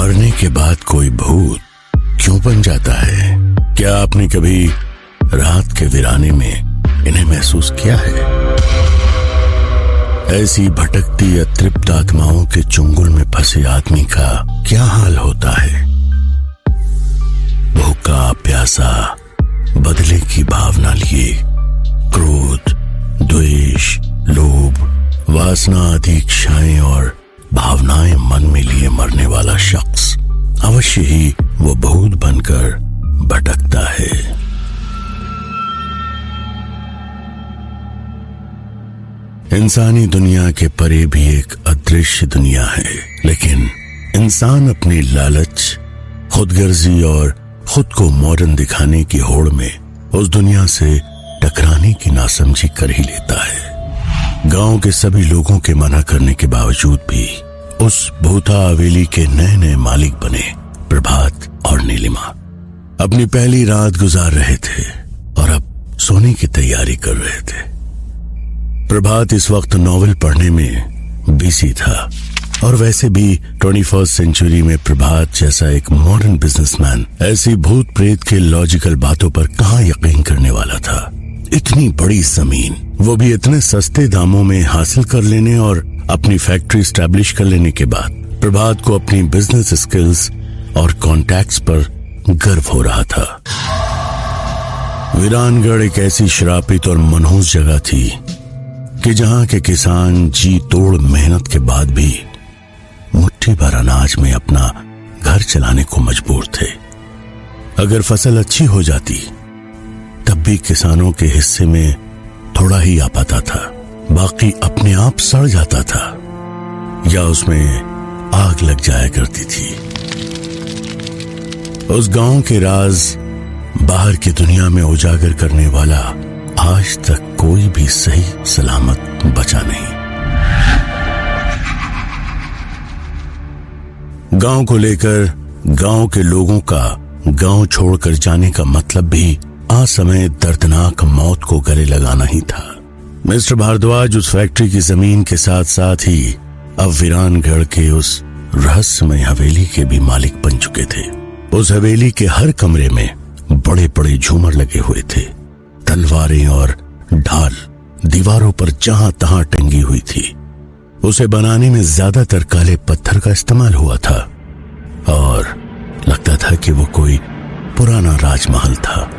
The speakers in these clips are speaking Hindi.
मरने के बाद कोई भूत क्यों बन जाता है? क्या आपने कभी रात के वीराने में इन्हें महसूस किया है? ऐसी भटकती अतृप्त आत्माओं के चुंगल में फंसे आदमी का क्या हाल होता है? भूखा प्यासा, बदले की भावना लिए क्रोध, द्वेष, लोभ, वासना आदि इच्छाएं और भावनाएं मन में लिए मरने वाला शख्स अवश्य ही वो भूत बनकर भटकता है। इंसानी दुनिया के परे भी एक अदृश्य दुनिया है, लेकिन इंसान अपनी लालच, खुदगर्जी और खुद को मॉडर्न दिखाने की होड़ में उस दुनिया से टकराने की नासमझी कर ही लेता है। गांव के सभी लोगों के मना करने के बावजूद भी उस भूता हवेली के नए नए मालिक बने प्रभात और नीलिमा अपनी पहली रात गुजार रहे थे और अब सोने की तैयारी कर रहे थे। प्रभात इस वक्त नॉवेल पढ़ने में बिजी था और वैसे भी 21st सेंचुरी में प्रभात जैसा एक मॉडर्न बिजनेसमैन ऐसी भूत प्रेत के लॉजिकल बातों पर कहां यकीन करने वाला था। इतनी बड़ी जमीन, वो भी इतने सस्ते दामों में हासिल कर लेने और अपनी फैक्ट्री स्टैब्लिश कर लेने के बाद प्रभात को अपनी बिजनेस स्किल्स और कॉन्टैक्ट्स पर गर्व हो रहा था। वीरानगढ़ एक ऐसी श्रापित और मनहूस जगह थी कि जहां के किसान जी तोड़ मेहनत के बाद भी मुट्ठी भर अनाज में अपना घर चलाने को मजबूर थे। अगर फसल अच्छी हो जाती तब भी किसानों के हिस्से में थोड़ा ही आ पाता था, बाकी अपने आप सड़ जाता था या उसमें आग लग जाया करती थी। उस गांव के राज बाहर की दुनिया में उजागर करने वाला आज तक कोई भी सही सलामत बचा नहीं। गांव को लेकर गांव के लोगों का गांव छोड़कर जाने का मतलब भी असमय दर्दनाक मौत को गले लगाना ही था। मिस्टर भारद्वाज उस फैक्ट्री की जमीन के साथ साथ ही अब वीरानगढ़ के उस रहस्यमय हवेली के भी मालिक बन चुके थे। उस हवेली के हर कमरे में बड़े बड़े झूमर लगे हुए थे। तलवारें और ढाल दीवारों पर जहां तहां टंगी हुई थी। उसे बनाने में ज्यादातर काले पत्थर का इस्तेमाल हुआ था और लगता था कि वो कोई पुराना राजमहल था।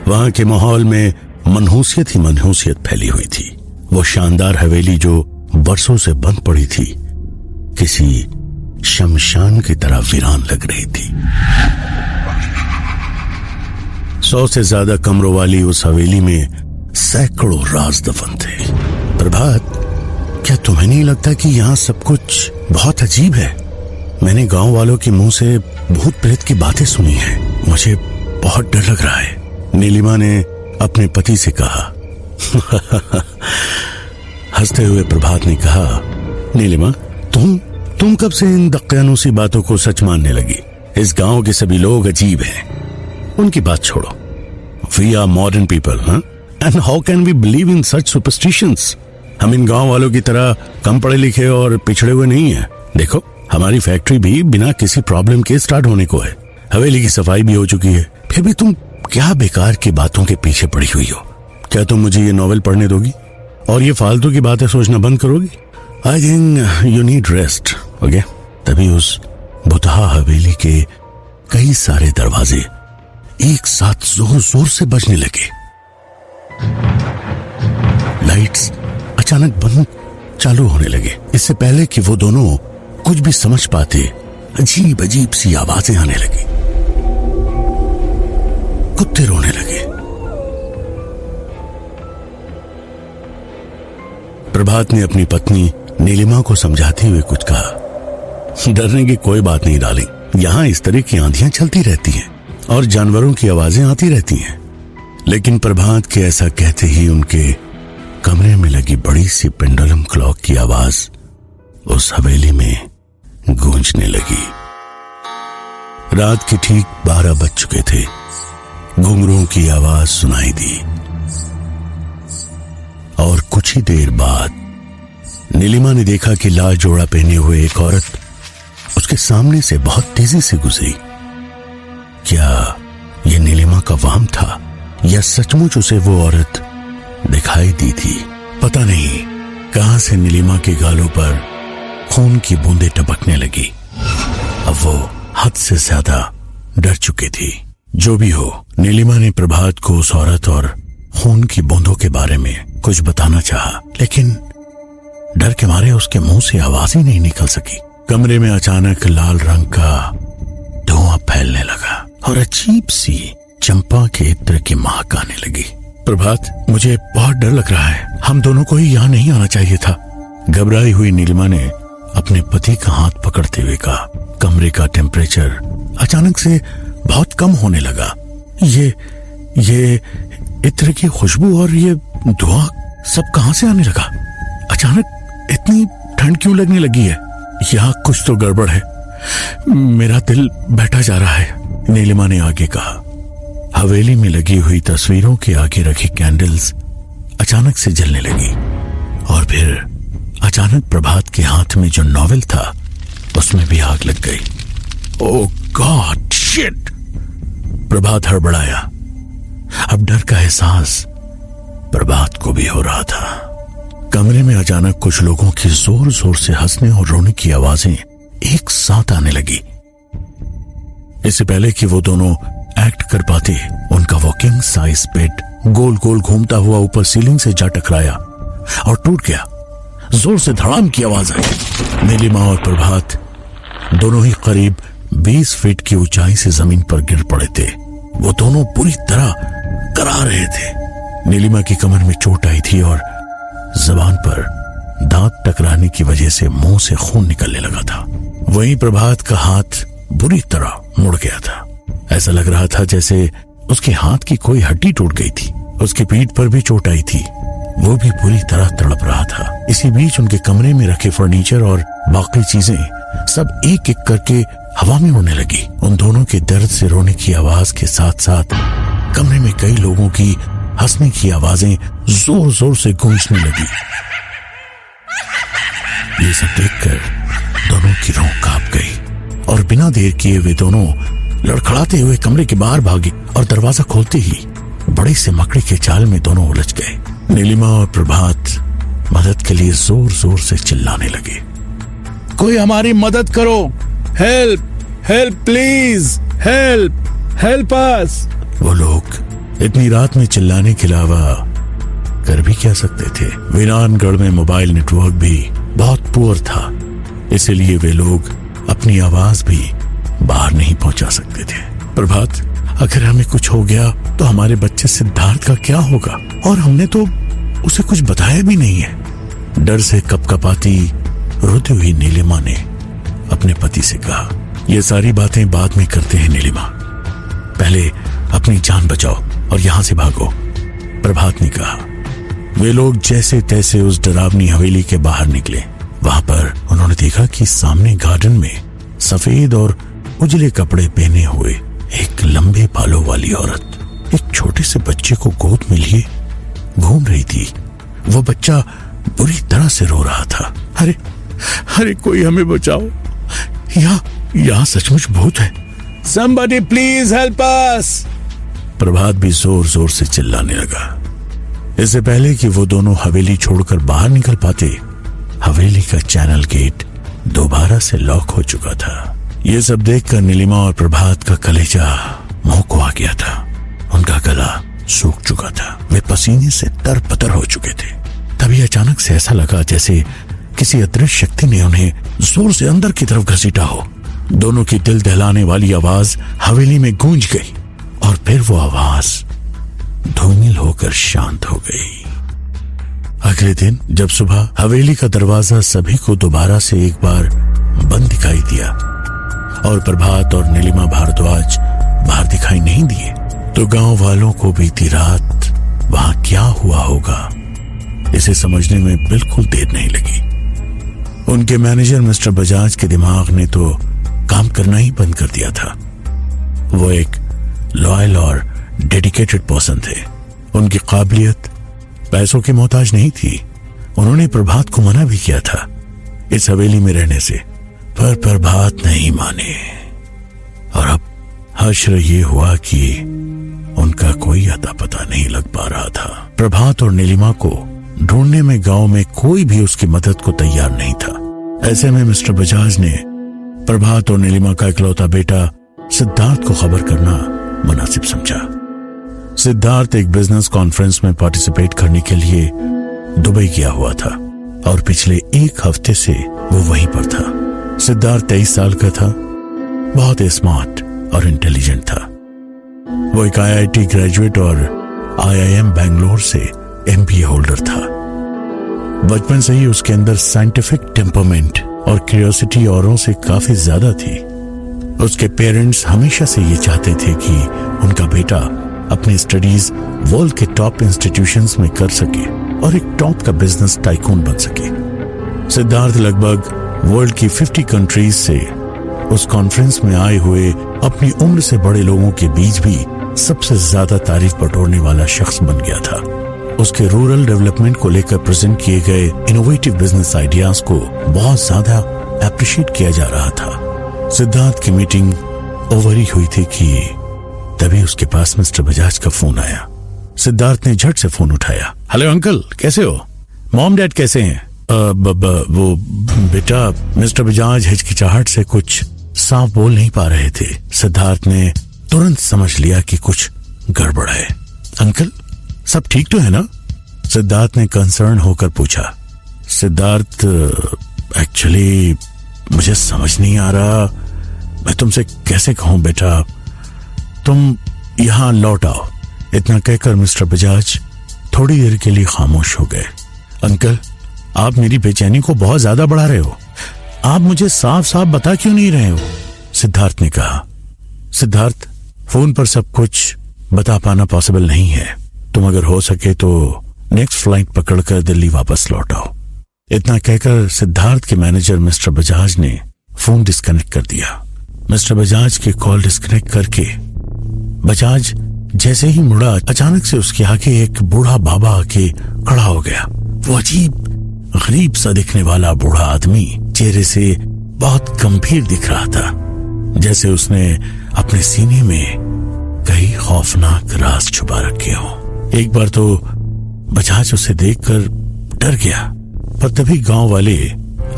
वहां के माहौल में मनहूसियत ही मनहूसियत फैली हुई थी। वो शानदार हवेली जो बरसों से बंद पड़ी थी किसी शमशान की तरह वीरान लग रही थी। 100 से ज्यादा कमरों वाली उस हवेली में सैकड़ों राज दफन थे। प्रभात, क्या तुम्हें नहीं लगता कि यहाँ सब कुछ बहुत अजीब है? मैंने गांव वालों के मुंह से भूत प्रेत की बातें सुनी हैं। मुझे बहुत डर लग रहा है। नीलिमा ने अपने पति से कहा। हंसते हुए प्रभात ने कहा, नीलिमा, तुम कब से इन दक्यानूसी बातों को सच मानने लगी? इस गांव के सभी लोग अजीब हैं। उनकी बात छोड़ो। We are modern people, and how can we believe in such superstitions? हम इन गांव वालों की तरह कम पढ़े लिखे और पिछड़े हुए नहीं हैं। देखो, हमारी फैक्ट्री भी बिना किसी प्रॉब्लम के स्टार्ट होने को है। हवेली की सफाई भी हो चुकी है। फिर भी तुम क्या बेकार की बातों के पीछे पड़ी हुई हो? क्या तुम मुझे ये नॉवेल पढ़ने दोगी और ये फालतू की बातें सोचना बंद करोगी? I think you need rest, okay? तभी उस भुतहा हवेली के कई सारे दरवाजे एक साथ जोर जोर से बजने लगे। लाइट्स अचानक बंद चालू होने लगे। इससे पहले कि वो दोनों कुछ भी समझ पाते, अजीब अजीब सी आवाजें आने लगी। कुत्ते रोने लगे। प्रभात ने अपनी पत्नी नीलिमा को समझाते हुए कुछ कहा। डरने की कोई बात नहीं डार्लिंग, यहां इस तरह की आंधियां चलती रहती हैं और जानवरों की आवाजें आती रहती हैं। लेकिन प्रभात के ऐसा कहते ही उनके कमरे में लगी बड़ी सी पेंडुलम क्लॉक की आवाज उस हवेली में गूंजने लगी। रात के ठीक 12 बज चुके थे। घुंघरूओं की आवाज सुनाई दी और कुछ ही देर बाद नीलिमा ने देखा कि लाल जोड़ा पहने हुए एक औरत उसके सामने से बहुत तेजी से गुजरी। क्या यह नीलिमा का वहम था या सचमुच उसे वो औरत दिखाई दी थी? पता नहीं कहां से नीलिमा के गालों पर खून की बूंदें टपकने लगी। अब वो हद से ज्यादा डर चुकी थी। जो भी हो, नीलिमा ने प्रभात को उस औरत और खून की बूंदों के बारे में कुछ बताना चाहा, लेकिन डर के मारे उसके मुंह से आवाज ही नहीं निकल सकी। कमरे में अचानक लाल रंग का धुआं फैलने लगा और अजीब सी चंपा के इत्र की महक आने लगी। प्रभात, मुझे बहुत डर लग रहा है, हम दोनों को ही यहाँ नहीं आना चाहिए था। घबराई हुई नीलिमा ने अपने पति का हाथ पकड़ते हुए कहा। कमरे का टेम्परेचर अचानक से बहुत कम होने लगा। ये इत्र की खुशबू और ये धुआं सब कहां से आने लगा? अचानक इतनी ठंड क्यों लगने लगी है? यहाँ कुछ तो गड़बड़ है, मेरा दिल बैठा जा रहा है, नीलिमा ने आगे कहा। हवेली में लगी हुई तस्वीरों के आगे रखी कैंडल्स अचानक से जलने लगी और फिर अचानक प्रभात के हाथ में जो नॉवेल था उसमें भी आग लग गई। ओह गॉड, शिट! प्रभात हड़बड़ाया। अब डर का एहसास प्रभात को भी हो रहा था। कमरे में अचानक कुछ लोगों की जोर जोर से हंसने और रोने की आवाजें एक साथ आने लगी। इससे पहले कि वो दोनों एक्ट कर पाते, उनका वो किंग साइज बेड गोल गोल घूमता हुआ ऊपर सीलिंग से जा टकराया और टूट गया। जोर से धड़ाम की आवाज आई। नीलिमा और प्रभात दोनों ही करीब 20 फीट की ऊंचाई से जमीन पर गिर पड़े थे। वो दोनों पूरी तरह करा रहे थे। नीलिमा की कमर में चोट आई थी और जबान पर दांत टकराने की वजह से मुंह से खून निकलने लगा था। वहीं प्रभात का हाथ बुरी तरह मुड़ गया था। ऐसा लग रहा था जैसे उसके हाथ की कोई हड्डी टूट गई थी। उसकी पीठ पर भी चोट आई थी, वो भी पूरी तरह तड़प रहा था। इसी बीच उनके कमरे में रखे फर्नीचर और बाकी चीजें सब एक एक करके हवा में उड़ने लगी। उन दोनों के दर्द से रोने की आवाज के साथ साथ कमरे में कई लोगों की हंसने की आवाजें जोर जोर से गूंजने लगी। ये सब देखकर दोनों की रूह कांप गई और बिना देर किए वे दोनों लड़खड़ाते हुए कमरे के बाहर भागे और दरवाजा खोलते ही बड़े से मकड़ी के जाल में दोनों उलझ गए। नीलिमा और प्रभात मदद के लिए जोर जोर से चिल्लाने लगे। कोई हमारी मदद करो, help help please, help help us. वो लोग इतनी रात में चिल्लाने के अलावा कर भी क्या सकते थे? वीरानगढ़ में मोबाइल नेटवर्क भी बहुत पुअर था, इसलिए वे लोग अपनी आवाज भी बाहर नहीं पहुंचा सकते थे। प्रभात, अगर हमें कुछ हो गया तो हमारे बच्चे सिद्धार्थ का क्या होगा? और हमने तो उसे कुछ बताया भी नहीं है। डर से कपकपाती रोती हुई नीलिमा ने अपने पति से कहा, ये सारी बातें बाद में करते हैं नीलिमा, पहले अपनी जान बचाओ और यहां से भागो, प्रभात ने कहा। वे लोग जैसे तैसे उस डरावनी हवेली के बाहर निकले। वहां पर उन्होंने देखा कि सामने गार्डन में सफेद और उजले कपड़े पहने हुए एक लंबे बालों वाली औरत एक छोटे से बच्चे को गोद में लिए घूम रही थी। वो बच्चा बुरी तरह से रो रहा था। अरे अरे कोई हमें बचाओ, यहाँ सचमुच भूत है। Somebody please help us! प्रभात भी जोर जोर से चिल्लाने लगा। इससे पहले कि वो दोनों हवेली छोड़कर बाहर निकल पाते, हवेली का चैनल गेट दोबारा से लॉक हो चुका था। ये सब देखकर नीलिमा और प्रभात का कलेजा मुंह को आ गया था। उनका गला सूख चुका था, वे पसीने से तरपतर हो चुके थे। तभी अचानक से ऐसा लगा जैसे किसी अदृश्य शक्ति ने उन्हें जोर से अंदर की तरफ घसीटा हो। दोनों की दिल दहलाने वाली आवाज हवेली में गूंज गई और फिर वो आवाज धूमिल होकर शांत हो गई। अगले दिन जब सुबह हवेली का दरवाजा सभी को दोबारा से एक बार बंद दिखाई दिया और प्रभात और नीलिमा भारद्वाज बाहर दिखाई नहीं दिए, तो गांव वालों को बीती रात वहां क्या हुआ होगा इसे समझने में बिल्कुल देर नहीं लगी। उनके मैनेजर मिस्टर बजाज के दिमाग ने तो काम करना ही बंद कर दिया था। वो एक लॉयल और डेडिकेटेड पर्सन थे। उनकी काबिलियत पैसों की मोहताज नहीं थी। उन्होंने प्रभात को मना भी किया था इस हवेली में रहने से, पर प्रभात नहीं माने और अब हश्र ये हुआ कि उनका कोई अता पता नहीं लग पा रहा था। प्रभात और नीलिमा को ढूंढने में गांव में कोई भी उसकी मदद को तैयार नहीं था। ऐसे में मिस्टर बजाज ने प्रभात और नीलिमा का इकलौता बेटा सिद्धार्थ को खबर करना मुनासिब समझा। सिद्धार्थ एक बिजनेस कॉन्फ्रेंस में पार्टिसिपेट करने के लिए दुबई गया हुआ था और पिछले एक हफ्ते से वो वहीं पर था। सिद्धार्थ 23 साल का था, बहुत स्मार्ट और इंटेलिजेंट था। वो एक IIT ग्रेजुएट और IIM बेंगलोर से MBA होल्डर था। बचपन से ही उसके अंदर साइंटिफिक टेम्परमेंट और क्यूरियोसिटी औरों से काफी ज्यादा थी। उसके पेरेंट्स हमेशा से ये चाहते थे कि उनका बेटा अपनी स्टडीज वर्ल्ड के टॉप इंस्टीट्यूशंस में कर सके और एक टॉप का बिजनेस टाइकून बन सके। सिद्धार्थ लगभग वर्ल्ड की 50 कंट्रीज से उस कॉन्फ्रेंस में आए हुए अपनी उम्र से बड़े लोगों के बीच भी सबसे ज्यादा तारीफ बटोरने वाला शख्स बन गया था। उसके रूरल डेवलपमेंट को लेकर प्रेजेंट किए गए इनोवेटिव बिजनेस आइडियाज को बहुत ज्यादा अप्रिशिएट किया जा रहा था। सिद्धार्थ की मीटिंग ओवर ही हुई थी कि तभी उसके पास मिस्टर बजाज का फोन आया। सिद्धार्थ ने झट से फोन उठाया। हेलो अंकल, कैसे हो? मॉम डैड कैसे हैं? वो बेटा, मिस्टर बजाज हिचकिचाहट से कुछ साफ बोल नहीं पा रहे थे। सिद्धार्थ ने तुरंत समझ लिया कि कुछ गड़बड़ है। अंकल, सब ठीक तो है ना? सिद्धार्थ ने कंसर्न होकर पूछा। सिद्धार्थ, एक्चुअली मुझे समझ नहीं आ रहा, मैं तुमसे कैसे कहूं बेटा, तुम यहां लौट आओ। इतना कहकर मिस्टर बजाज थोड़ी देर के लिए खामोश हो गए। अंकल, आप मेरी बेचैनी को बहुत ज्यादा बढ़ा रहे हो। आप मुझे साफ साफ बता क्यों नहीं रहे हो? सिद्धार्थ ने कहा। सिद्धार्थ, फोन पर सब कुछ बता पाना पॉसिबल नहीं है। तुम अगर हो सके तो नेक्स्ट फ्लाइट पकड़कर दिल्ली वापस लौट आओ। इतना कहकर सिद्धार्थ के मैनेजर मिस्टर बजाज ने फोन डिस्कनेक्ट कर दिया। मिस्टर बजाज की कॉल डिस्कनेक्ट करके बजाज जैसे ही मुड़ा, अचानक से उसके आगे एक बूढ़ा बाबा आके खड़ा हो गया। वो अजीब गरीब सा दिखने वाला बूढ़ा आदमी चेहरे से बहुत गंभीर दिख रहा था, जैसे उसने अपने सीने में कई खौफनाक राज छुपा रखे हो। एक बार तो बजाज उसे देखकर डर गया, पर तभी गांव वाले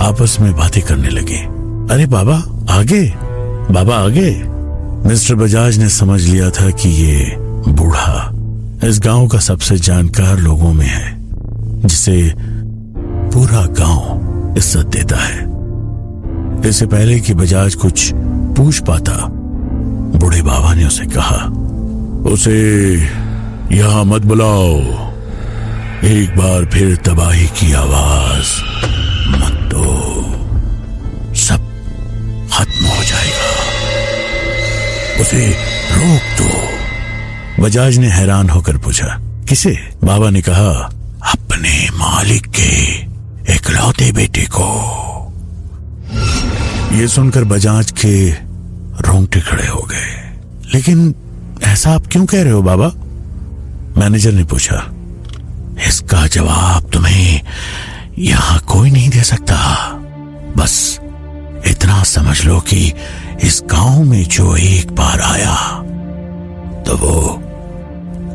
आपस में बातें करने लगे। अरे बाबा आगे, बाबा आगे। मिस्टर बजाज ने समझ लिया था कि ये बूढ़ा इस गांव का सबसे जानकार लोगों में है, जिसे पूरा गांव इज्जत देता है। इससे पहले कि बजाज कुछ पूछ पाता, बूढ़े बाबा ने उसे कहा, उसे यहां मत बुलाओ, एक बार फिर तबाही की आवाज मत दो, सब खत्म हो जाएगा, उसे रोक दो। बजाज ने हैरान होकर पूछा, किसे? बाबा ने कहा, अपने मालिक के इकलौते बेटे को। ये सुनकर बजाज के रोंगटे खड़े हो गए। लेकिन ऐसा आप क्यों कह रहे हो बाबा? मैनेजर ने पूछा। इसका जवाब तुम्हें यहां कोई नहीं दे सकता। बस इतना समझ लो कि इस गांव में जो एक बार आया तो वो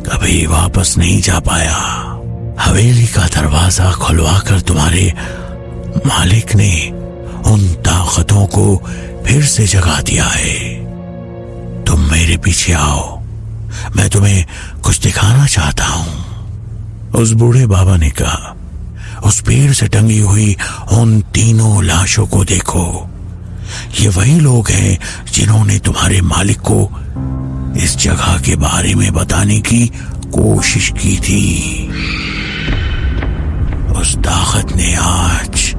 कभी वापस नहीं जा पाया। हवेली का दरवाजा खुलवाकर तुम्हारे मालिक ने उन ताकतों को फिर से जगा दिया है। तुम मेरे पीछे आओ, मैं तुम्हें कुछ दिखाना चाहता हूं। उस बूढ़े बाबा ने कहा, उस पेड़ से टंगी हुई उन तीनों लाशों को देखो, ये वही लोग हैं जिन्होंने तुम्हारे मालिक को इस जगह के बारे में बताने की कोशिश की थी। उस ताकत ने आज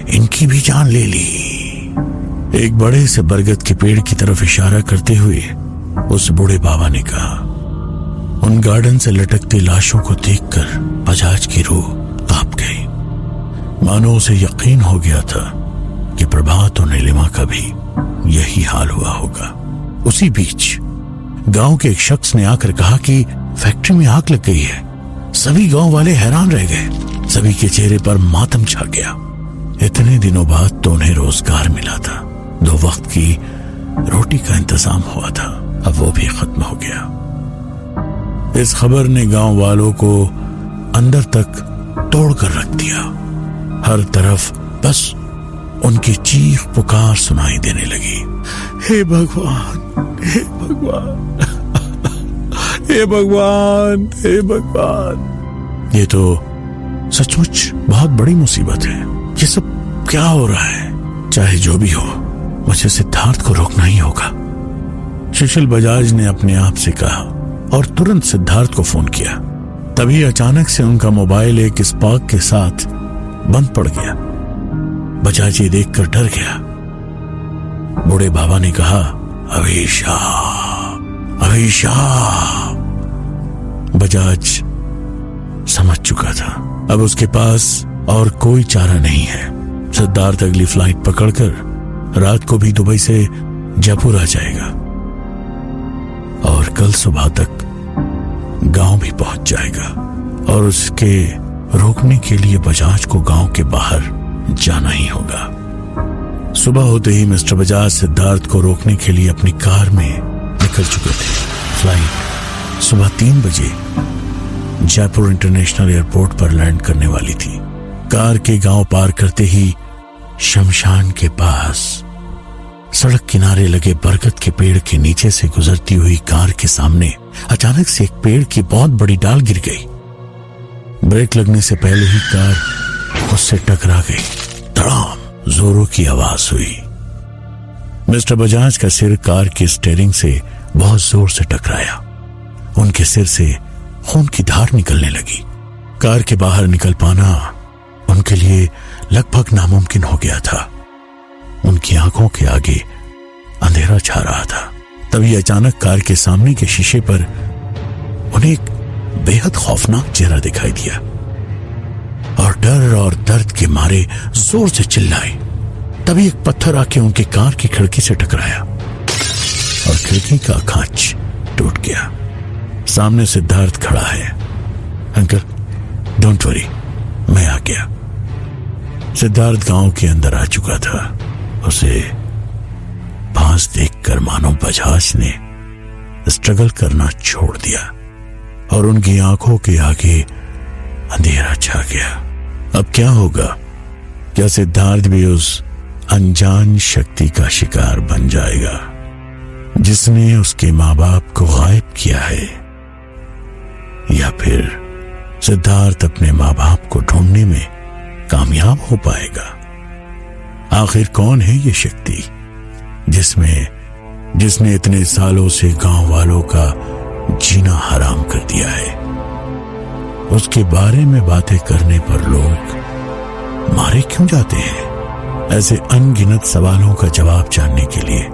इनकी भी जान ले ली। एक बड़े से बरगद के पेड़ की तरफ इशारा करते हुए उस बूढ़े बाबा ने कहा। उन गार्डन से लटकती लाशों को देखकर बजाज की रूह कांप गई। मानो उसे यकीन हो गया था कि प्रभात और नीलिमा का भी यही हाल हुआ होगा। उसी बीच गांव के एक शख्स ने आकर कहा कि फैक्ट्री में आग लग गई है। सभी गांव वाले हैरान रह गए। सभी के चेहरे पर मातम छा गया। इतने दिनों बाद तो उन्हें रोजगार मिला था, 2 वक्त की रोटी का इंतजाम हुआ था, अब वो भी खत्म हो गया। इस खबर ने गांव वालों को अंदर तक तोड़कर रख दिया। हर तरफ बस उनकी चीख पुकार सुनाई देने लगी, हे भगवान, हे भगवान, हे भगवान, हे भगवान। ये तो सचमुच बहुत बड़ी मुसीबत है। ये सब क्या हो रहा है? चाहे जो भी हो, मुझे सिद्धार्थ को रोकना ही होगा। सुशील बजाज ने अपने आप से कहा और तुरंत सिद्धार्थ को फोन किया। तभी अचानक से उनका मोबाइल एक स्पार्क के साथ बंद पड़ गया। बजाज ये देखकर डर गया। बूढ़े बाबा ने कहा, अभिषा, अभिषा। बजाज समझ चुका था अब उसके पास और कोई चारा नहीं है। सिद्धार्थ अगली फ्लाइट पकड़कर रात को भी दुबई से जयपुर आ जाएगा और कल सुबह तक गांव भी पहुंच जाएगा और उसके रोकने के लिए बजाज को गांव के बाहर जाना ही होगा। सुबह होते ही मिस्टर बजाज सिद्धार्थ को रोकने के लिए अपनी कार में निकल चुके थे। फ्लाइट सुबह 3 बजे जयपुर इंटरनेशनल एयरपोर्ट पर लैंड करने वाली थी। कार के गांव पार करते ही शमशान के पास सड़क किनारे लगे बरगद के पेड़ के नीचे से गुजरती हुई कार के सामने अचानक से एक पेड़ की बहुत बड़ी डाल गिर गई। ब्रेक लगने से पहले ही कार उससे टकरा गई। धड़ाम जोरों की आवाज हुई। मिस्टर बजाज का सिर कार की स्टीयरिंग से बहुत जोर से टकराया। उनके सिर से खून की धार निकलने लगी। कार के बाहर निकल पाना उनके लिए लगभग नामुमकिन हो गया था। उनकी आंखों के आगे अंधेरा छा रहा था। तभी अचानक कार के सामने के शीशे पर उन्हें एक बेहद खौफनाक चेहरा दिखाई दिया और डर और दर्द के मारे जोर से चिल्लाए। तभी एक पत्थर आके उनकी कार की खिड़की से टकराया और खिड़की का कांच टूट गया। सामने सिद्धार्थ खड़ा है। अंकल, डोंट वरी, मैं आ गया। सिद्धार्थ गांव के अंदर आ चुका था। उसे पास देखकर मानो बजाज ने स्ट्रगल करना छोड़ दिया और उनकी आंखों के आगे अंधेरा छा गया। अब क्या होगा? क्या सिद्धार्थ भी उस अनजान शक्ति का शिकार बन जाएगा जिसने उसके माँ बाप को गायब किया है, या फिर सिद्धार्थ अपने माँ बाप को ढूंढने में कामयाब हो पाएगा? आखिर कौन है ये शक्ति जिसने इतने सालों से गांव वालों का जीना हराम कर दिया है? उसके बारे में बातें करने पर लोग मारे क्यों जाते हैं? ऐसे अनगिनत सवालों का जवाब जानने के लिए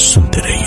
सुनते रहिए